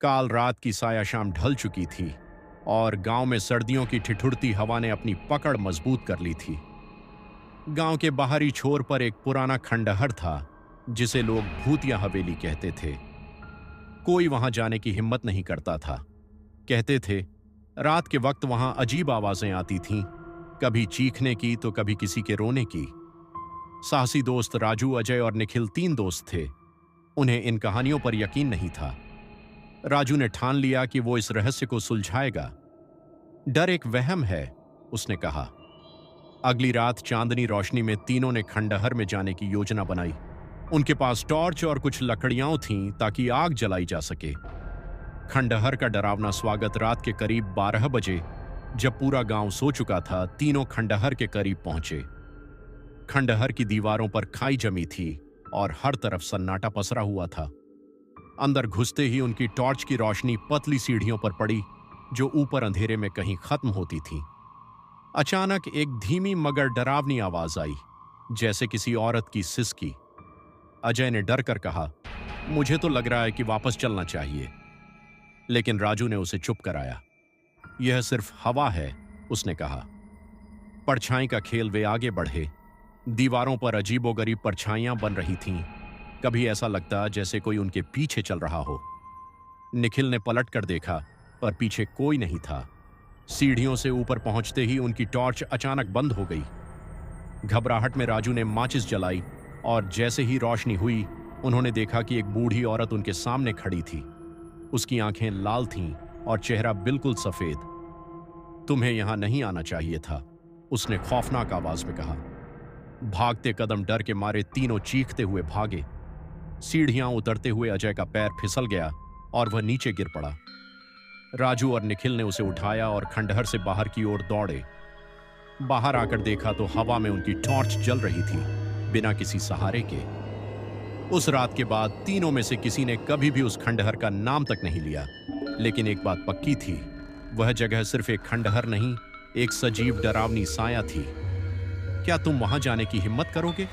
काल रात की साया शाम ढल चुकी थी और गांव में सर्दियों की ठिठुरती हवा ने अपनी पकड़ मजबूत कर ली थी। गांव के बाहरी छोर पर एक पुराना खंडहर था जिसे लोग भूतिया हवेली कहते थे। कोई वहां जाने की हिम्मत नहीं करता था। कहते थे रात के वक्त वहां अजीब आवाजें आती थीं, कभी चीखने की तो कभी किसी के रोने की। साहसी दोस्त राजू, अजय और निखिल 3 दोस्त थे। उन्हें इन कहानियों पर यकीन नहीं था। राजू ने ठान लिया कि वो इस रहस्य को सुलझाएगा। डर एक वहम है, उसने कहा। अगली रात चांदनी रोशनी में तीनों ने खंडहर में जाने की योजना बनाई। उनके पास टॉर्च और कुछ लकड़ियां थीं ताकि आग जलाई जा सके। खंडहर का डरावना स्वागत रात के करीब 12 बजे, जब पूरा गांव सो चुका था, तीनों खंडहर के करीब पहुंचे। खंडहर की दीवारों पर खाई जमी थी और हर तरफ सन्नाटा पसरा हुआ था। अंदर घुसते ही उनकी टॉर्च की रोशनी पतली सीढ़ियों पर पड़ी जो ऊपर अंधेरे में कहीं खत्म होती थी। अचानक एक धीमी मगर डरावनी आवाज आई, जैसे किसी औरत की सिसकी। अजय ने डर कर कहा, मुझे तो लग रहा है कि वापस चलना चाहिए। लेकिन राजू ने उसे चुप कराया। यह सिर्फ हवा है, उसने कहा। परछाई का खेल। वे आगे बढ़े। दीवारों पर अजीबोगरीब परछाइयां बन रही थीं। कभी ऐसा लगता जैसे कोई उनके पीछे चल रहा हो। निखिल ने पलट कर देखा, पर पीछे कोई नहीं था। सीढ़ियों से ऊपर पहुंचते ही उनकी टॉर्च अचानक बंद हो गई। घबराहट में राजू ने माचिस जलाई और जैसे ही रोशनी हुई, उन्होंने देखा कि एक बूढ़ी औरत उनके सामने खड़ी थी। उसकी आंखें लाल थीं और चेहरा बिल्कुल सफेद। तुम्हें यहां नहीं आना चाहिए था, उसने खौफनाक आवाज में कहा। भागते कदम डर के मारे तीनों चीखते हुए भागे। सीढ़ियां उतरते हुए अजय का पैर फिसल गया और वह नीचे गिर पड़ा। राजू और निखिल ने उसे उठाया और खंडहर से बाहर की ओर दौड़े। बाहर आकर देखा तो हवा में उनकी टॉर्च जल रही थी, बिना किसी सहारे के। उस रात के बाद तीनों में से किसी ने कभी भी उस खंडहर का नाम तक नहीं लिया। लेकिन एक बात पक्की थी, वह जगह सिर्फ एक खंडहर नहीं, एक सजीव डरावनी साया थी। क्या तुम वहां जाने की हिम्मत करोगे?